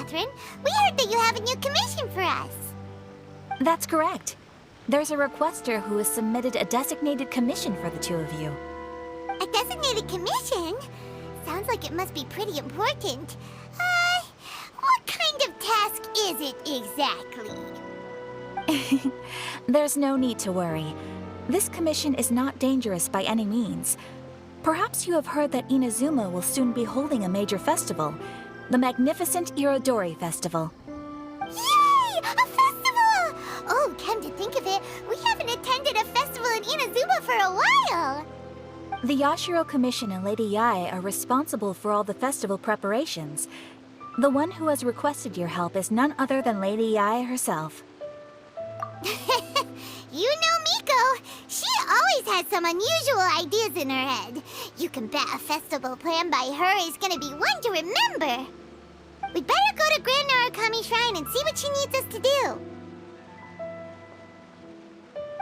Catherine. We heard that you have a new commission for us. That's correct. There's a requester who has submitted a designated commission for the two of you. A designated commission? Sounds like it must be pretty important. What kind of task is it exactly? There's no need to worry. This commission is not dangerous by any means. Perhaps you have heard that Inazuma will soon be holding a major festival, the magnificent Irodori Festival. Yay! A festival! Oh, come to think of it, we haven't attended a festival in Inazuma for a while. The Yashiro Commission and Lady Yae are responsible for all the festival preparations. The one who has requested your help is none other than Lady Yae herself. You know Miko. She always has some unusual ideas in her head. You can bet a festival planned by her is gonna be one to remember. We'd better go to Grand Narukami Shrine and see what she needs us to do.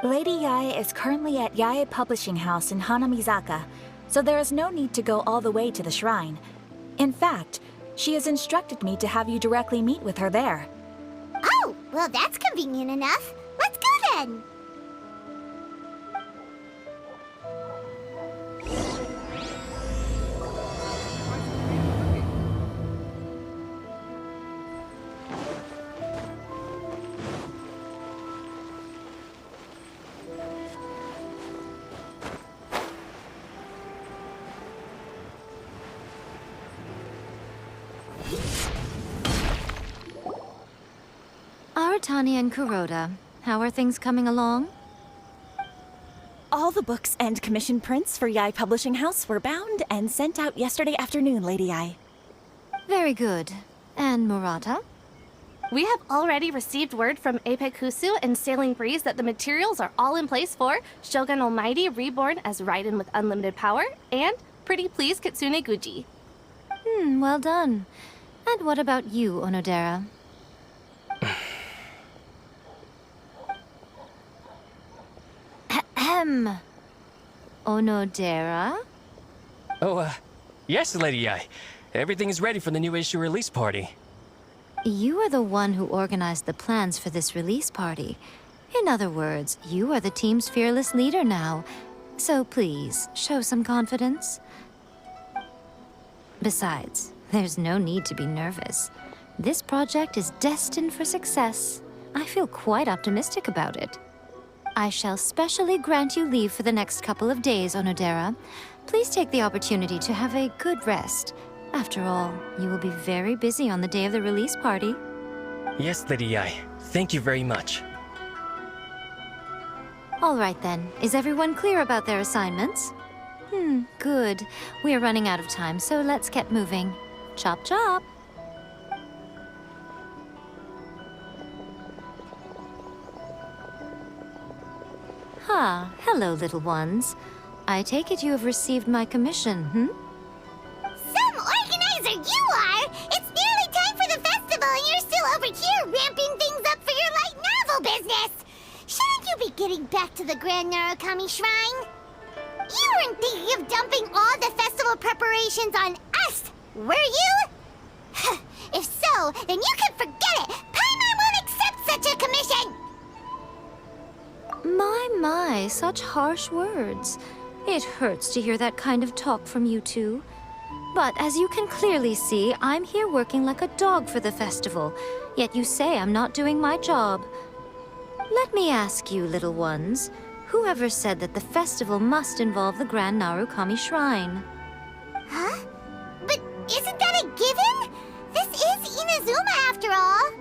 Lady Yae is currently at Yae Publishing House in Hanamizaka, so there is no need to go all the way to the shrine. In fact, she has instructed me to have you directly meet with her there. Oh, well that's convenient enough. Let's go then. Aratani and Kuroda, how are things coming along? All the books and commission prints for Yae Publishing House were bound and sent out yesterday afternoon, Lady Yae. Very good. And Murata? We have already received word from Apekusu and Sailing Breeze that the materials are all in place for Shogun Almighty reborn as Raiden with unlimited power and Pretty Please Kitsune Guji. Well done. And what about you, Onodera? Onodera? Oh, yes, Lady Yae. Everything is ready for the new issue release party. You are the one who organized the plans for this release party. In other words, you are the team's fearless leader now. So please, show some confidence. Besides, there's no need to be nervous. This project is destined for success. I feel quite optimistic about it. I shall specially grant you leave for the next couple of days, Onodera. Please take the opportunity to have a good rest. After all, you will be very busy on the day of the release party. Yes, Lady Yae. Thank you very much. All right then. Is everyone clear about their assignments? Good. We are running out of time, so let's get moving. Chop chop! Hello, little ones. I take it you have received my commission, Some organizer you are! It's nearly time for the festival and you're still over here ramping things up for your light novel business! Shouldn't you be getting back to the Grand Narukami Shrine? You weren't thinking of dumping all the festival preparations on us, were you? If so, then you can forget it! Paimon won't accept such a commission! My, such harsh words. It hurts to hear that kind of talk from you two. But as you can clearly see, I'm here working like a dog for the festival, yet you say I'm not doing my job. Let me ask you, little ones, whoever said that the festival must involve the Grand Narukami Shrine? Huh? But isn't that a given? This is Inazuma after all.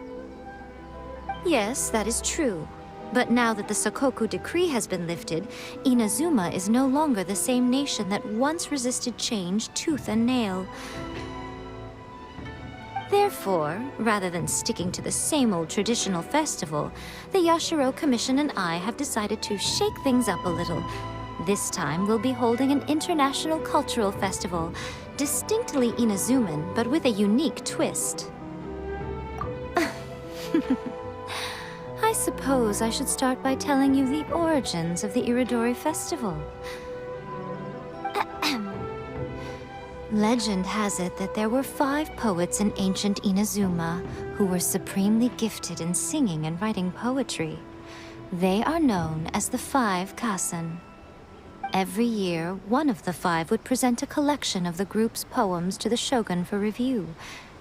Yes, that is true. But now that the Sokoku decree has been lifted, Inazuma is no longer the same nation that once resisted change tooth and nail. Therefore, rather than sticking to the same old traditional festival, the Yashiro Commission and I have decided to shake things up a little. This time, we'll be holding an international cultural festival, distinctly Inazuman, but with a unique twist. I suppose I should start by telling you the origins of the Irodori Festival. Legend has it that there were 5 poets in ancient Inazuma who were supremely gifted in singing and writing poetry. They are known as the 5 Kasen. Every year, one of the 5 would present a collection of the group's poems to the shogun for review,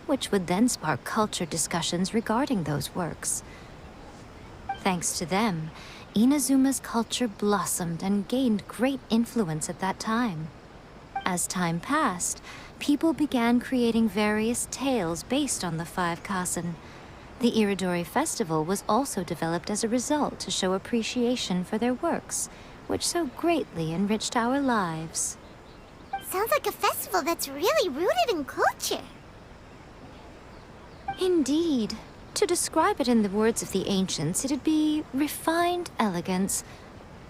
which would then spark culture discussions regarding those works. Thanks to them, Inazuma's culture blossomed and gained great influence at that time. As time passed, people began creating various tales based on the 5 Kasen. The Iridori Festival was also developed as a result to show appreciation for their works, which so greatly enriched our lives. Sounds like a festival that's really rooted in culture. Indeed. To describe it in the words of the ancients, it'd be refined elegance.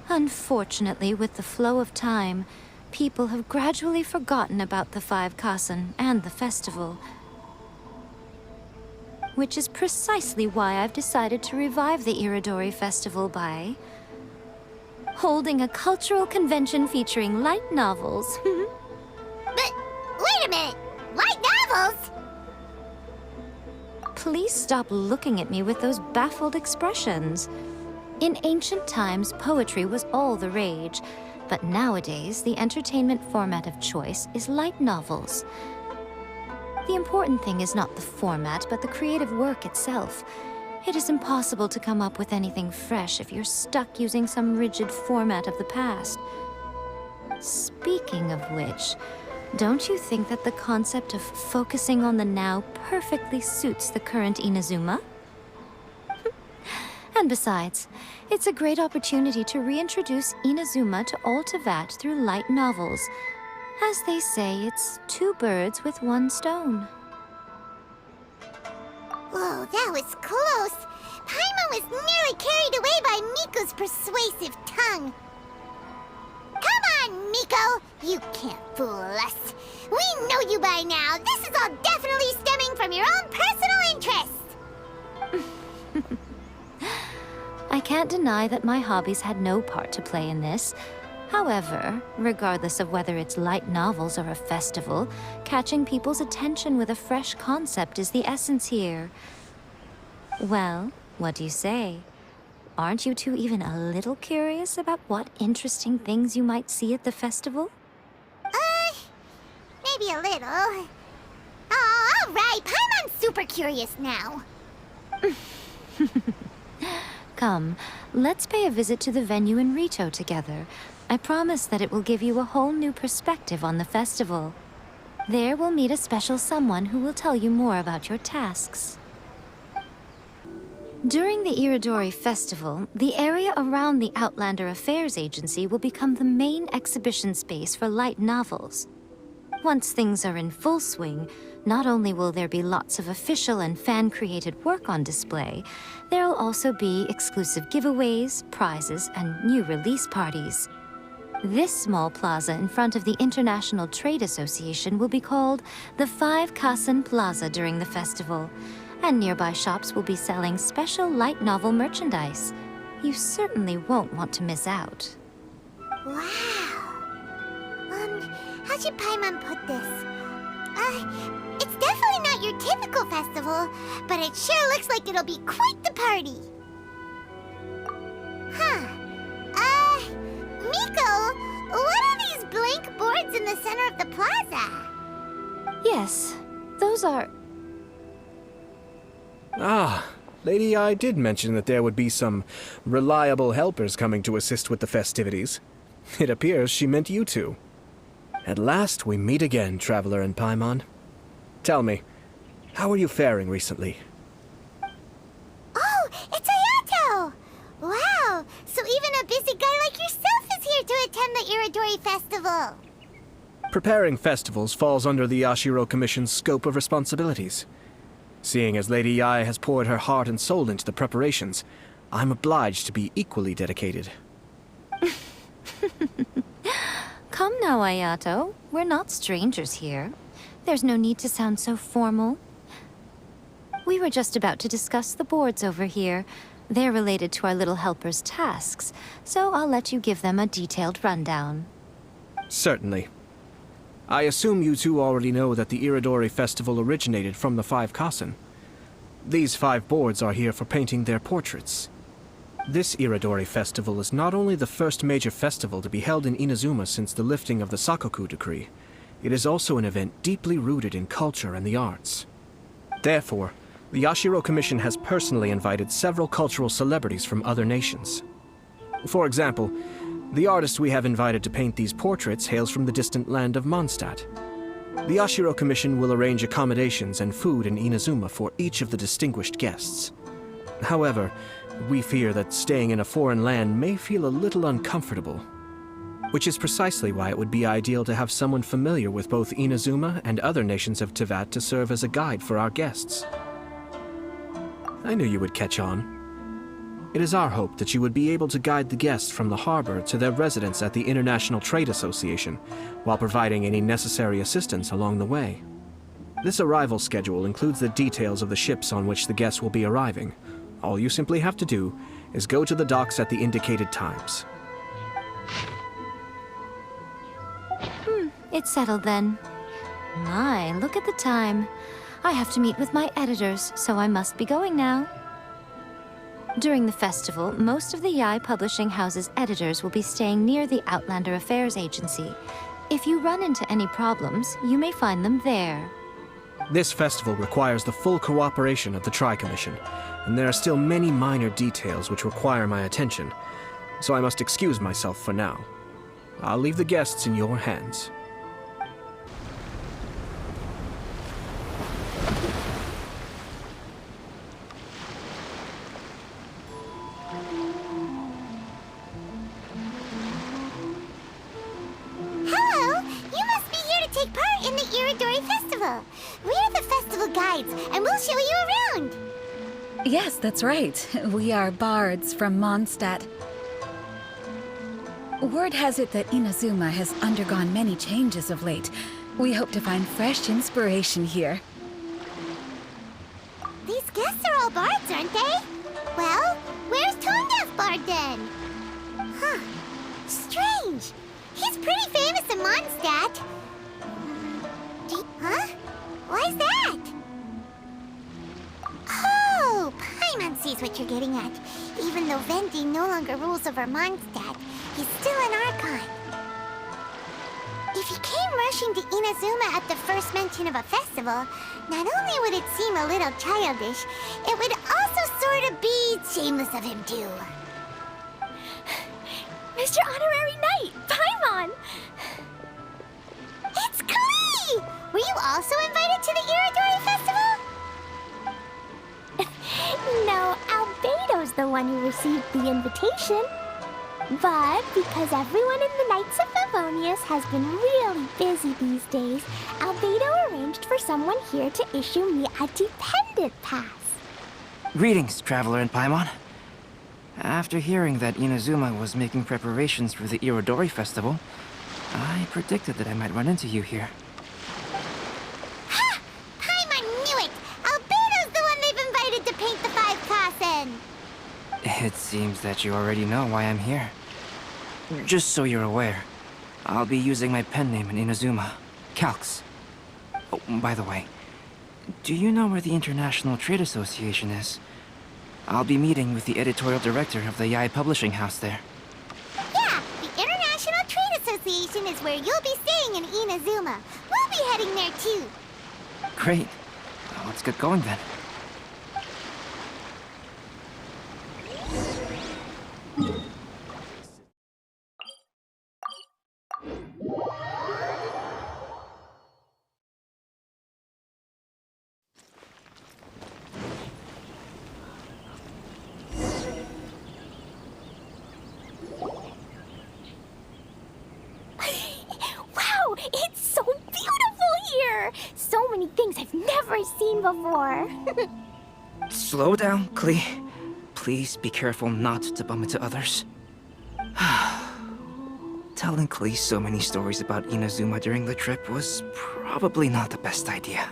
Unfortunately, with the flow of time, people have gradually forgotten about the 5 Kasen and the festival. Which is precisely why I've decided to revive the Iridori Festival by holding a cultural convention featuring light novels. But, wait a minute! Light novels? Please stop looking at me with those baffled expressions. In ancient times, poetry was all the rage, but nowadays, the entertainment format of choice is light novels. The important thing is not the format, but the creative work itself. It is impossible to come up with anything fresh if you're stuck using some rigid format of the past. Speaking of which, don't you think that the concept of focusing on the now perfectly suits the current Inazuma? And besides, it's a great opportunity to reintroduce Inazuma to all Teyvat through light novels. As they say, it's 2 birds with 1 stone. Whoa, that was close. Paimon was nearly carried away by Miko's persuasive tongue. Come on, Miko! You can't fool us. We know you by now. This is all definitely stemming from your own personal interest. I can't deny that my hobbies had no part to play in this. However, regardless of whether it's light novels or a festival, catching people's attention with a fresh concept is the essence here. Well, what do you say? Aren't you two even a little curious about what interesting things you might see at the festival? Maybe a little. Oh, all right. Paimon's super curious now. Come, let's pay a visit to the venue in Rito together. I promise that it will give you a whole new perspective on the festival. There we'll meet a special someone who will tell you more about your tasks. During the Iridori Festival, the area around the Outlander Affairs Agency will become the main exhibition space for light novels. Once things are in full swing, not only will there be lots of official and fan-created work on display, there'll also be exclusive giveaways, prizes, and new release parties. This small plaza in front of the International Trade Association will be called the 5 Kasen Plaza during the festival, and nearby shops will be selling special light novel merchandise. You certainly won't want to miss out. Wow. How should Paimon put this? It's definitely not your typical festival, but it sure looks like it'll be quite the party. Miko, what are these blank boards in the center of the plaza? Yes, those are... Ah, Lady I did mention that there would be some reliable helpers coming to assist with the festivities. It appears she meant you two. At last we meet again, Traveler and Paimon. Tell me, how are you faring recently? Oh, it's Ayato! Wow, so even a busy guy like yourself is here to attend the Iridori Festival. Preparing festivals falls under the Yashiro Commission's scope of responsibilities. Seeing as Lady Yae has poured her heart and soul into the preparations, I'm obliged to be equally dedicated. Come now, Ayato. We're not strangers here. There's no need to sound so formal. We were just about to discuss the boards over here. They're related to our little helper's tasks, so I'll let you give them a detailed rundown. Certainly. I assume you two already know that the Iridori Festival originated from the 5 Kasen. These 5 boards are here for painting their portraits. This Iridori Festival is not only the first major festival to be held in Inazuma since the lifting of the Sakoku decree, it is also an event deeply rooted in culture and the arts. Therefore, the Yashiro Commission has personally invited several cultural celebrities from other nations. For example, the artist we have invited to paint these portraits hails from the distant land of Mondstadt. The Yashiro Commission will arrange accommodations and food in Inazuma for each of the distinguished guests. However, we fear that staying in a foreign land may feel a little uncomfortable, which is precisely why it would be ideal to have someone familiar with both Inazuma and other nations of Teyvat to serve as a guide for our guests. I knew you would catch on. It is our hope that you would be able to guide the guests from the harbor to their residence at the International Trade Association, while providing any necessary assistance along the way. This arrival schedule includes the details of the ships on which the guests will be arriving. All you simply have to do is go to the docks at the indicated times. It's settled then. My, look at the time. I have to meet with my editors, so I must be going now. During the festival, most of the Yae Publishing House's editors will be staying near the Outlander Affairs Agency. If you run into any problems, you may find them there. This festival requires the full cooperation of the Tri-Commission, and there are still many minor details which require my attention, so I must excuse myself for now. I'll leave the guests in your hands. Hello! You must be here to take part in the Iridori Festival. We're the festival guides, and we'll show you around. Yes, that's right. We are bards from Mondstadt. Word has it that Inazuma has undergone many changes of late. We hope to find fresh inspiration here. These guests are all bards, aren't they? Well, where's Tone-Deaf Bard then? Huh. Strange. He's pretty famous in Mondstadt. Huh? Why's that? Oh, Paimon sees what you're getting at. Even though Vendi no longer rules over Mondstadt, he's still an Archon. If he came rushing to Inazuma at the first mention of a festival, not only would it seem a little childish, it would also sort of be shameless of him too. Mr. Honorary Knight, Paimon! It's Klee! Were you also invited to the Iridori Festival? No, Albedo's the one who received the invitation. But because everyone in the Knights of Favonius has been really busy these days, Albedo arranged for someone here to issue me a dependent pass. Greetings, Traveler and Paimon. After hearing that Inazuma was making preparations for the Irodori Festival, I predicted that I might run into you here. Ha! Paimon knew it! Albedo's the one they've invited to paint the 5 Kasen! It seems that you already know why I'm here. Just so you're aware, I'll be using my pen name in Inazuma, Calx. Oh, by the way, do you know where the International Trade Association is? I'll be meeting with the editorial director of the Yae Publishing House there. Yeah, the International Trade Association is where you'll be staying in Inazuma. We'll be heading there too. Great. Well, let's get going then. Wow, it's so beautiful here! So many things I've never seen before. Slow down, Klee. Please be careful not to bump into others. Telling Klee so many stories about Inazuma during the trip was probably not the best idea.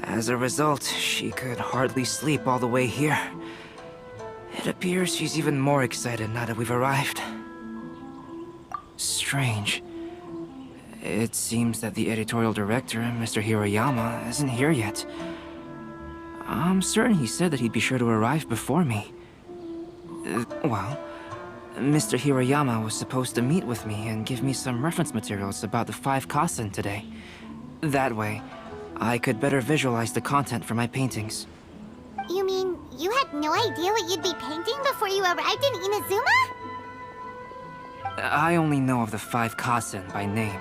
As a result, she could hardly sleep all the way here. It appears she's even more excited now that we've arrived. Strange. It seems that the editorial director, Mr. Hiroyama, isn't here yet. I'm certain he said that he'd be sure to arrive before me. Well, Mr. Hiroyama was supposed to meet with me and give me some reference materials about the 5 Kasen today. That way, I could better visualize the content for my paintings. You mean you had no idea what you'd be painting before you arrived in Inazuma? I only know of the 5 Kasen by name.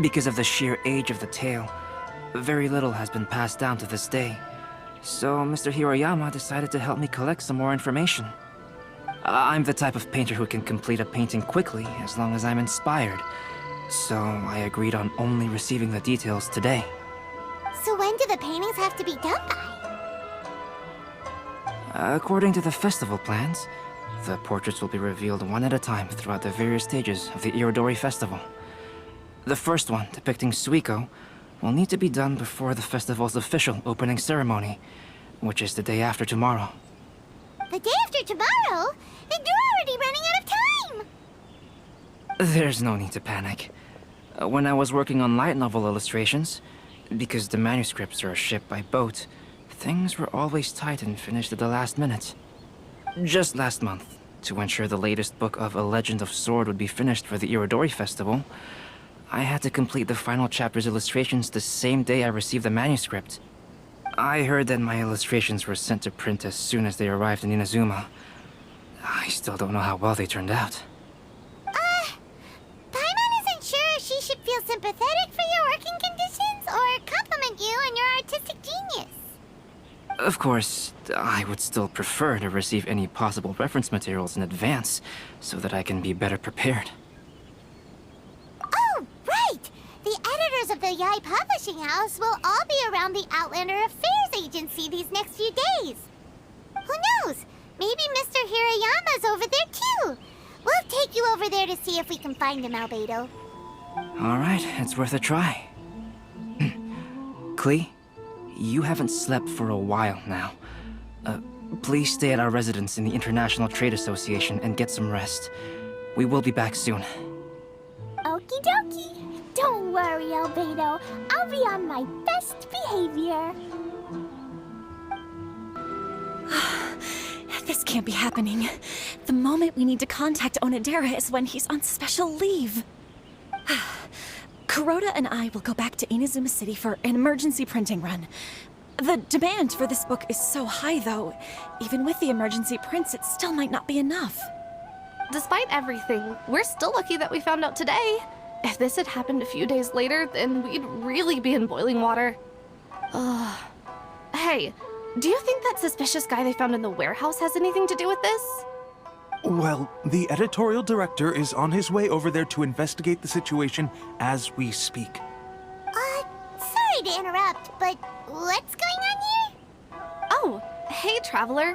Because of the sheer age of the tale, very little has been passed down to this day. So Mr. Hiroyama decided to help me collect some more information. I'm the type of painter who can complete a painting quickly as long as I'm inspired. So I agreed on only receiving the details today. So when do the paintings have to be done by? According to the festival plans, the portraits will be revealed one at a time throughout the various stages of the Irodori Festival. The first one, depicting Suikou, will need to be done before the festival's official opening ceremony, which is the day after tomorrow. The day after tomorrow? Then you're already running out of time! There's no need to panic. When I was working on light novel illustrations, because the manuscripts are shipped by boat, things were always tight and finished at the last minute. Just last month, to ensure the latest book of A Legend of Sword would be finished for the Irodori Festival, I had to complete the final chapter's illustrations the same day I received the manuscript. I heard that my illustrations were sent to print as soon as they arrived in Inazuma. I still don't know how well they turned out. Paimon isn't sure if she should feel sympathetic for your working conditions or compliment you on your artistic genius. Of course, I would still prefer to receive any possible reference materials in advance so that I can be better prepared. Oh, right! The editors of the Yai Publishing House will all be around the Outlander Affairs Agency these next few days. Who knows? Maybe Mr. Hirayama's over there too. We'll take you over there to see if we can find him, Albedo. All right, it's worth a try. Klee, you haven't slept for a while now. Please stay at our residence in the International Trade Association and get some rest. We will be back soon. Okie dokie. Don't worry, Albedo. I'll be on my best behavior. This can't be happening. The moment we need to contact Onodera is when he's on special leave. Kuroda and I will go back to Inazuma City for an emergency printing run. The demand for this book is so high, though. Even with the emergency prints, it still might not be enough. Despite everything, we're still lucky that we found out today. If this had happened a few days later, then we'd really be in boiling water. Hey, do you think that suspicious guy they found in the warehouse has anything to do with this? Well, the editorial director is on his way over there to investigate the situation as we speak. Sorry to interrupt, but what's going on here? Oh, hey, Traveler.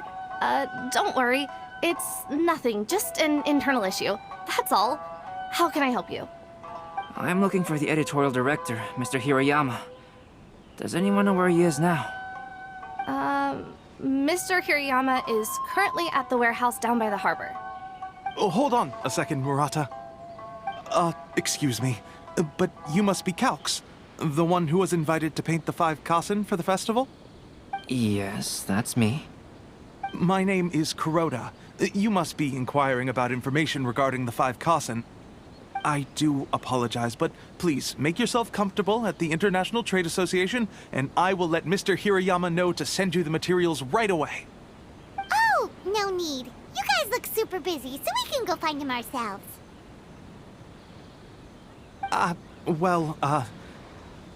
Don't worry. It's nothing, just an internal issue. That's all. How can I help you? I'm looking for the editorial director, Mr. Hiroyama. Does anyone know where he is now? Mr. Hirayama is currently at the warehouse down by the harbor. Oh, hold on a second, Murata. Excuse me, but you must be Calx, the one who was invited to paint the 5 Kasen for the festival? Yes, that's me. My name is Kuroda. You must be inquiring about information regarding the 5 Kasen. I do apologize, but please make yourself comfortable at the International Trade Association, and I will let Mr. Hirayama know to send you the materials right away. Oh, no need. You guys look super busy, so we can go find him ourselves.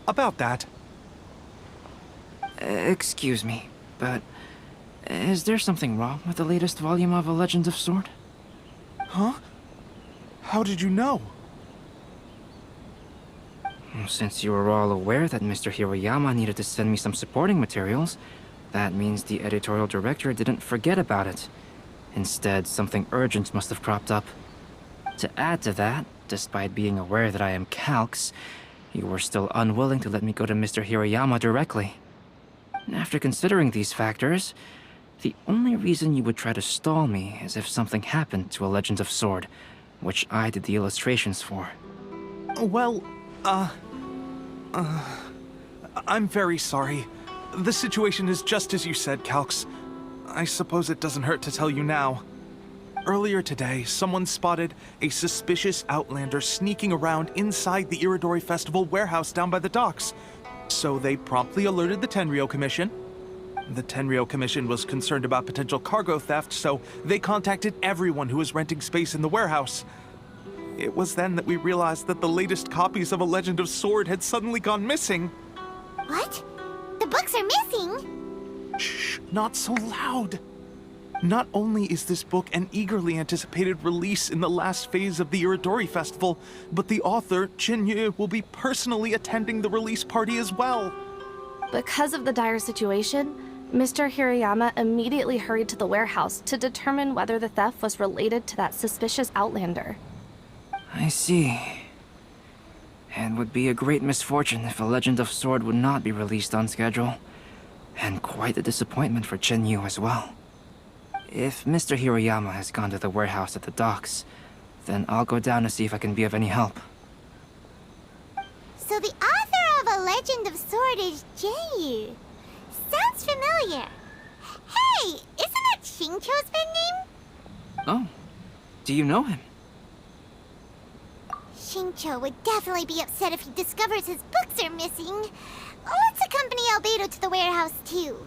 About that. Excuse me, but is there something wrong with the latest volume of A Legend of Sword? Huh? How did you know? Since you were all aware that Mr. Hiroyama needed to send me some supporting materials, that means the editorial director didn't forget about it. Instead, something urgent must have cropped up. To add to that, despite being aware that I am Calx, you were still unwilling to let me go to Mr. Hiroyama directly. After considering these factors, the only reason you would try to stall me is if something happened to A Legend of Sword, which I did the illustrations for. Well, I'm very sorry. The situation is just as you said, Calx. I suppose it doesn't hurt to tell you now. Earlier today, someone spotted a suspicious outlander sneaking around inside the Irodori Festival warehouse down by the docks. So they promptly alerted the Tenryou Commission. The Tenryou Commission was concerned about potential cargo theft, so they contacted everyone who was renting space in the warehouse. It was then that we realized that the latest copies of A Legend of Sword had suddenly gone missing. What? The books are missing? Shh, not so loud. Not only is this book an eagerly anticipated release in the last phase of the Irodori Festival, but the author, Jinyu, will be personally attending the release party as well. Because of the dire situation, Mr. Hirayama immediately hurried to the warehouse to determine whether the theft was related to that suspicious outlander. I see. It would be a great misfortune if A Legend of Sword would not be released on schedule. And quite a disappointment for Jinyu as well. If Mr. Hirayama has gone to the warehouse at the docks, then I'll go down to see if I can be of any help. So the author of A Legend of Sword is Jinyu. Sounds familiar. Hey, isn't that Xingqiu's pen name? Oh, do you know him? Xingqiu would definitely be upset if he discovers his books are missing. Let's accompany Albedo to the warehouse too.